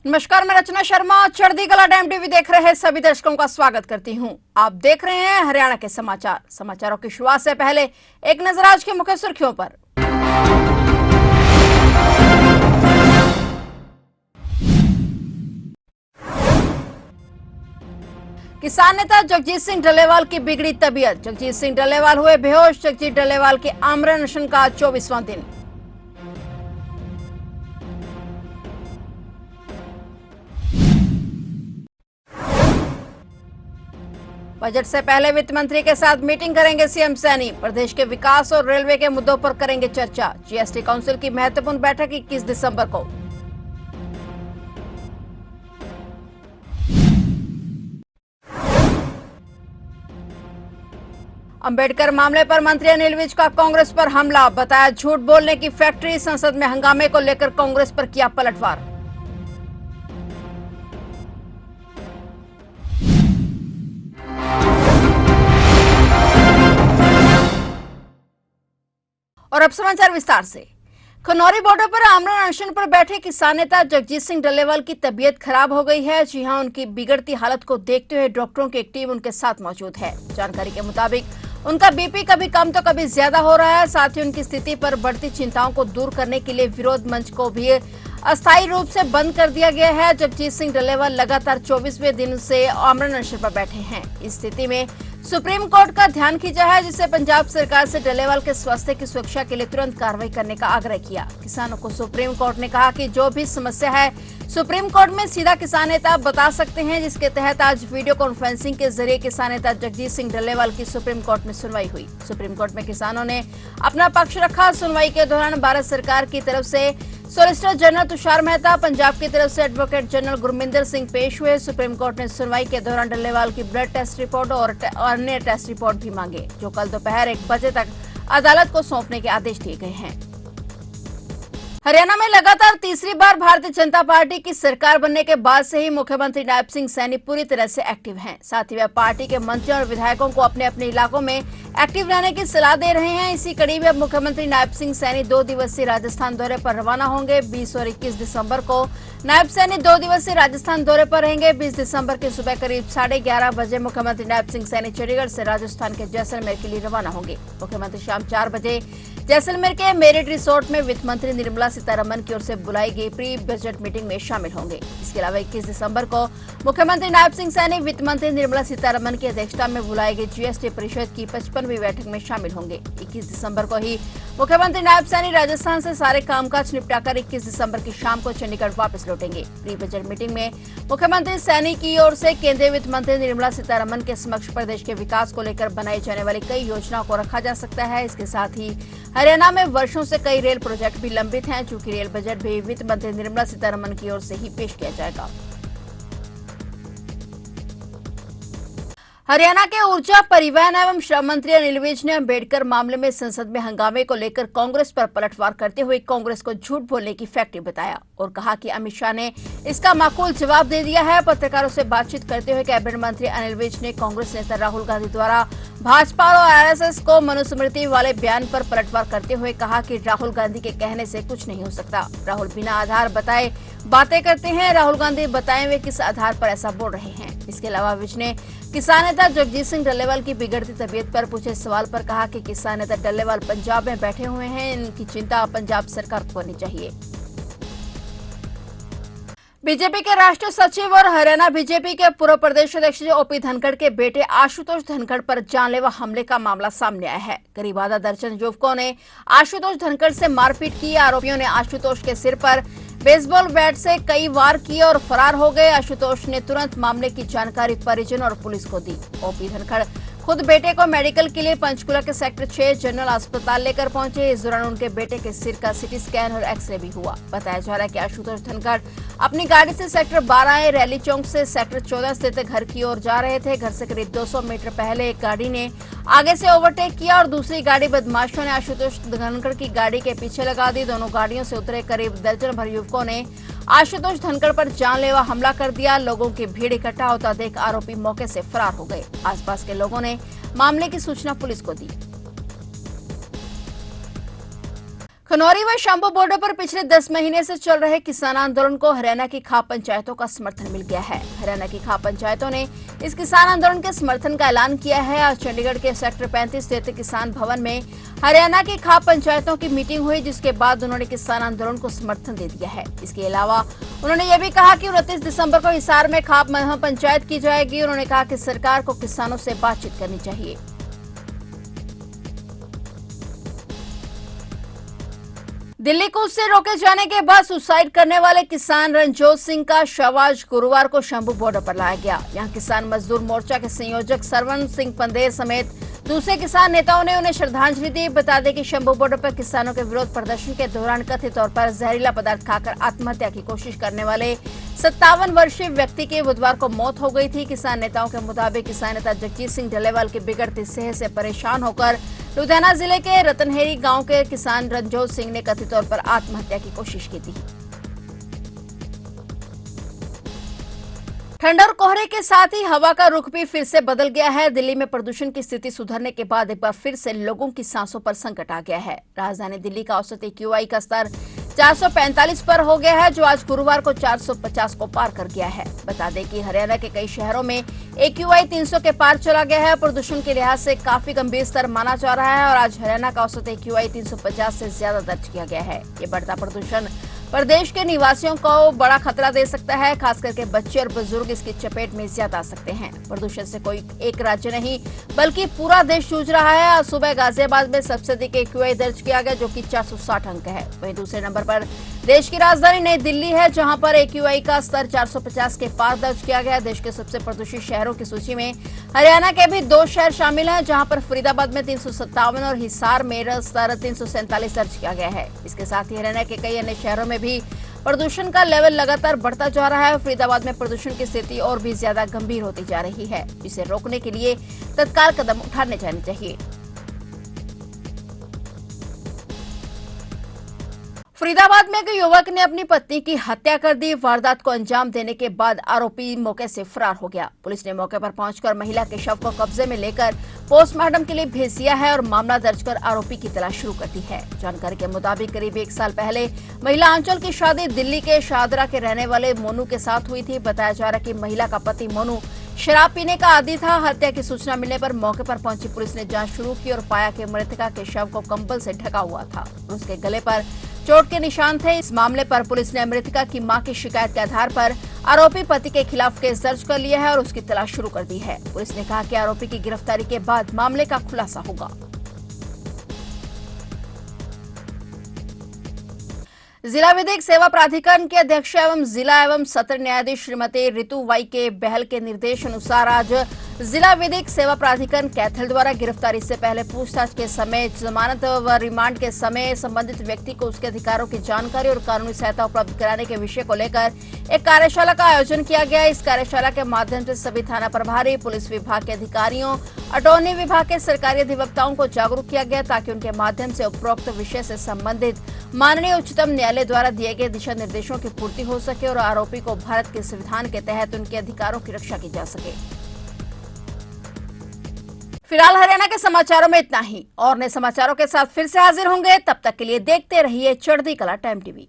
नमस्कार, मैं रचना शर्मा। चढ़ती कला टाइम टीवी देख रहे सभी दर्शकों का स्वागत करती हूं। आप देख रहे हैं हरियाणा के समाचार। समाचारों की शुरुआत से पहले एक नजर आज की मुख्य सुर्खियों पर। किसान नेता जगजीत सिंह डल्लेवाल की बिगड़ी तबीयत। जगजीत सिंह डल्लेवाल हुए बेहोश। जगजीत डल्लेवाल के आमरण अनशन का 24वां दिन। बजट से पहले वित्त मंत्री के साथ मीटिंग करेंगे सीएम सैनी। प्रदेश के विकास और रेलवे के मुद्दों पर करेंगे चर्चा। जीएसटी काउंसिल की महत्वपूर्ण बैठक 21 दिसंबर को। अंबेडकर मामले पर मंत्री अनिल विज का कांग्रेस पर हमला। बताया झूठ बोलने की फैक्ट्री। संसद में हंगामे को लेकर कांग्रेस पर किया पलटवार। और अब समाचार विस्तार से। खनौरी बॉर्डर पर आमरण अनशन पर बैठे किसान नेता जगजीत सिंह डल्लेवाल की तबीयत खराब हो गई है। जी हां, उनकी बिगड़ती हालत को देखते हुए डॉक्टरों की एक टीम उनके साथ मौजूद है। जानकारी के मुताबिक उनका बीपी कभी कम तो कभी ज्यादा हो रहा है। साथ ही उनकी स्थिति पर बढ़ती चिंताओं को दूर करने के लिए विरोध मंच को भी अस्थायी रूप से बंद कर दिया गया है। जगजीत सिंह डल्लेवाल लगातार 24वें दिन से आमरण अनशन पर बैठे हैं। इस स्थिति में सुप्रीम कोर्ट का ध्यान खींचा है, जिससे पंजाब सरकार से डल्लेवाल के स्वास्थ्य की सुरक्षा के लिए तुरंत कार्रवाई करने का आग्रह किया। किसानों को सुप्रीम कोर्ट ने कहा कि जो भी समस्या है सुप्रीम कोर्ट में सीधा किसान नेता बता सकते हैं, जिसके तहत आज वीडियो कॉन्फ्रेंसिंग के जरिए किसान नेता जगजीत सिंह डल्लेवाल की सुप्रीम कोर्ट में सुनवाई हुई। सुप्रीम कोर्ट में किसानों ने अपना पक्ष रखा। सुनवाई के दौरान भारत सरकार की तरफ से सॉलिसिटर जनरल तुषार मेहता, पंजाब की तरफ से एडवोकेट जनरल गुरमिंदर सिंह पेश हुए। सुप्रीम कोर्ट ने सुनवाई के दौरान डल्लेवाल की ब्लड टेस्ट रिपोर्ट और अन्य टेस्ट रिपोर्ट भी मांगे, जो कल दोपहर 1 बजे तक अदालत को सौंपने के आदेश दिए गए हैं। हरियाणा में लगातार तीसरी बार भारतीय जनता पार्टी की सरकार बनने के बाद से ही मुख्यमंत्री नायब सिंह सैनी पूरी तरह से एक्टिव हैं। साथ ही वह पार्टी के मंत्रियों और विधायकों को अपने अपने इलाकों में एक्टिव रहने की सलाह दे रहे हैं। इसी कड़ी में अब मुख्यमंत्री नायब सिंह सैनी 2 दिवसीय राजस्थान दौरे पर रवाना होंगे। 20 और 21 दिसंबर को नायब सैनी 2 दिवसीय राजस्थान दौरे पर रहेंगे। 20 दिसंबर की सुबह करीब 11:30 बजे मुख्यमंत्री नायब सिंह सैनी चंडीगढ़ से राजस्थान के जैसलमेर के लिए रवाना होंगे। मुख्यमंत्री शाम 4 बजे जैसलमेर के मेरिट रिसोर्ट में वित्त मंत्री निर्मला सीतारमण की ओर से बुलाई गई प्री बजट मीटिंग में शामिल होंगे। इसके अलावा 21 दिसंबर को मुख्यमंत्री नायब सिंह सैनी वित्त मंत्री निर्मला सीतारमण की अध्यक्षता में बुलाई गई जीएसटी परिषद की 55वीं बैठक में शामिल होंगे। 21 दिसंबर को ही मुख्यमंत्री नायब सैनी राजस्थान से सारे कामकाज निपटाकर 21 दिसंबर की शाम को चंडीगढ़ वापस लौटेंगे। प्री बजट मीटिंग में मुख्यमंत्री सैनी की ओर से केंद्रीय वित्त मंत्री निर्मला सीतारमण के समक्ष प्रदेश के विकास को लेकर बनाई जाने वाली कई योजनाओं को रखा जा सकता है। इसके साथ ही हरियाणा में वर्षों से कई रेल प्रोजेक्ट भी लंबित हैं, चूंकि रेल बजट भी वित्त मंत्री निर्मला सीतारमण की ओर से ही पेश किया जाएगा। हरियाणा के ऊर्जा, परिवहन एवं श्रम मंत्री अनिल विज ने अंबेडकर मामले में संसद में हंगामे को लेकर कांग्रेस पर पलटवार करते हुए कांग्रेस को झूठ बोलने की फैक्ट्री बताया और कहा कि अमित शाह ने इसका माकूल जवाब दे दिया है। पत्रकारों से बातचीत करते हुए कैबिनेट मंत्री अनिल विज ने कांग्रेस नेता राहुल गांधी द्वारा भाजपा और आरएसएस को मनुस्मृति वाले बयान पर पलटवार करते हुए कहा कि राहुल गांधी के कहने से कुछ नहीं हो सकता। राहुल बिना आधार बताए बातें करते हैं। राहुल गांधी बताएं वे किस आधार पर ऐसा बोल रहे हैं। इसके अलावा विज ने किसान नेता जगजीत सिंह डल्लेवाल की बिगड़ती तबीयत पर पूछे सवाल पर कहा कि किसान नेता डल्लेवाल पंजाब में बैठे हुए हैं, इनकी चिंता पंजाब सरकार को करनी चाहिए। बीजेपी के राष्ट्रीय सचिव और हरियाणा बीजेपी के पूर्व प्रदेश अध्यक्ष ओपी धनखड़ के बेटे आशुतोष धनखड़ पर जानलेवा हमले का मामला सामने आया है। करीब आधा दर्जन युवकों ने आशुतोष धनखड़ से मारपीट की। आरोपियों ने आशुतोष के सिर पर बेसबॉल बैट से कई वार किए और फरार हो गए। आशुतोष ने तुरंत मामले की जानकारी परिजन और पुलिस को दी। ओपी धनखड़ खुद बेटे को मेडिकल के लिए पंचकुला के सेक्टर 6 जनरल अस्पताल लेकर पहुंचे। इस दौरान उनके बेटे के सिर का सीटी स्कैन और एक्सरे भी हुआ। बताया जा रहा है कि आशुतोष धनखड़ अपनी गाड़ी से सेक्टर 12 रैली चौक से सेक्टर 14 स्थित घर की ओर जा रहे थे। घर से करीब 200 मीटर पहले एक गाड़ी ने आगे से ओवरटेक किया और दूसरी गाड़ी बदमाशों ने आशुतोष धनखड़ की गाड़ी के पीछे लगा दी। दोनों गाड़ियों से उतरे करीब दर्जन भर युवकों ने आशुतोष धनखड़ पर जानलेवा हमला कर दिया। लोगों की भीड़ इकट्ठा होता देख आरोपी मौके से फरार हो गए। आसपास के लोगों ने मामले की सूचना पुलिस को दी। खनौरी व शंभू बॉर्डर पर पिछले 10 महीने से चल रहे किसान आंदोलन को हरियाणा की खाप पंचायतों का समर्थन मिल गया है। हरियाणा की खाप पंचायतों ने इस किसान आंदोलन के समर्थन का ऐलान किया है। आज चंडीगढ़ के सेक्टर 35 स्थित किसान भवन में हरियाणा की खाप पंचायतों की मीटिंग हुई, जिसके बाद उन्होंने किसान आंदोलन को समर्थन दे दिया है। इसके अलावा उन्होंने ये भी कहा कि 29 दिसंबर को हिसार में खाप महापंचायत की जाएगी। उन्होंने कहा कि सरकार को किसानों से बातचीत करनी चाहिए। दिल्ली को उससे रोके जाने के बाद सुसाइड करने वाले किसान रणजोत सिंह का शव आज गुरुवार को शंभू बॉर्डर पर लाया गया। यहां किसान मजदूर मोर्चा के संयोजक सरवण सिंह पंदेर समेत दूसरे किसान नेताओं ने उन्हें श्रद्धांजलि दी। बता दें कि शंभू बॉर्डर पर किसानों के विरोध प्रदर्शन के दौरान कथित तौर पर जहरीला पदार्थ खाकर आत्महत्या की कोशिश करने वाले 57 वर्षीय व्यक्ति की बुधवार को मौत हो गई थी। किसान नेताओं के मुताबिक किसान नेता जगजीत सिंह डलेवाल की बिगड़ती सेहत से परेशान होकर लुधियाना जिले के रतनहेरी गांव के किसान रणजोत सिंह ने कथित तौर पर आत्महत्या की कोशिश की थी। ठंड और कोहरे के साथ ही हवा का रुख भी फिर से बदल गया है। दिल्ली में प्रदूषण की स्थिति सुधरने के बाद एक बार फिर से लोगों की सांसों पर संकट आ गया है। राजधानी दिल्ली का औसत AQI का स्तर 445 पर हो गया है, जो आज गुरुवार को 450 को पार कर गया है। बता दें कि हरियाणा के कई शहरों में AQI 300 के पार चला गया है। प्रदूषण के लिहाज से काफी गंभीर स्तर माना जा रहा है और आज हरियाणा का औसत AQI 350 से ज्यादा दर्ज किया गया है। ये बढ़ता प्रदूषण प्रदेश के निवासियों को बड़ा खतरा दे सकता है। खास करके बच्चे और बुजुर्ग इसकी चपेट में ज्यादा आ सकते हैं। प्रदूषण से कोई एक राज्य नहीं बल्कि पूरा देश जूझ रहा है। आज सुबह गाजियाबाद में सबसे अधिक AQI दर्ज किया गया, जो कि 460 अंक है। वहीं दूसरे नंबर पर देश की राजधानी नई दिल्ली है, जहां पर AQI का स्तर 450 के पार दर्ज किया गया। देश के सबसे प्रदूषित शहरों की सूची में हरियाणा के भी 2 शहर शामिल हैं, जहां पर फरीदाबाद में 357 और हिसार में स्तर 347 दर्ज किया गया है। इसके साथ ही हरियाणा के कई अन्य शहरों में भी प्रदूषण का लेवल लगातार बढ़ता जा रहा है। फरीदाबाद में प्रदूषण की स्थिति और भी ज्यादा गंभीर होती जा रही है, जिसे रोकने के लिए तत्काल कदम उठाने जाने चाहिए। फरीदाबाद में एक युवक ने अपनी पत्नी की हत्या कर दी। वारदात को अंजाम देने के बाद आरोपी मौके से फरार हो गया। पुलिस ने मौके पर पहुंचकर महिला के शव को कब्जे में लेकर पोस्टमार्टम के लिए भेज दिया है और मामला दर्ज कर आरोपी की तलाश शुरू कर दी है। जानकारी के मुताबिक करीब 1 साल पहले महिला आंचल की शादी दिल्ली के शाहदरा के रहने वाले मोनू के साथ हुई थी। बताया जा रहा है कि महिला का पति मोनू शराब पीने का आदी था। हत्या की सूचना मिलने पर मौके पर पहुंची पुलिस ने जांच शुरू की और पाया कि मृतका के शव को कंबल से ढका हुआ था। उसके गले पर चोट के निशान थे। इस मामले पर पुलिस ने मृतका की मां की शिकायत के आधार पर आरोपी पति के खिलाफ केस दर्ज कर लिया है और उसकी तलाश शुरू कर दी है। पुलिस ने कहा कि आरोपी की गिरफ्तारी के बाद मामले का खुलासा होगा। जिला विधिक सेवा प्राधिकरण के अध्यक्ष एवं जिला एवं सत्र न्यायाधीश श्रीमती ऋतु वाई के बहल के निर्देश अनुसार आज जिला विधिक सेवा प्राधिकरण कैथल द्वारा गिरफ्तारी से पहले पूछताछ के समय, जमानत व रिमांड के समय संबंधित व्यक्ति को उसके अधिकारों की जानकारी और कानूनी सहायता उपलब्ध कराने के विषय को लेकर एक कार्यशाला का आयोजन किया गया। इस कार्यशाला के माध्यम से सभी थाना प्रभारी, पुलिस विभाग के अधिकारियों, अटॉर्नी विभाग के सरकारी अधिवक्ताओं को जागरूक किया गया, ताकि उनके माध्यम से उपरोक्त विषय से संबंधित माननीय उच्चतम न्यायालय द्वारा दिए गए दिशा निर्देशों की पूर्ति हो सके और आरोपी को भारत के संविधान के तहत उनके अधिकारों की रक्षा की जा सके। फिलहाल हरियाणा के समाचारों में इतना ही। और नए समाचारों के साथ फिर से हाजिर होंगे। तब तक के लिए देखते रहिए चढ़ती कला टाइम टीवी।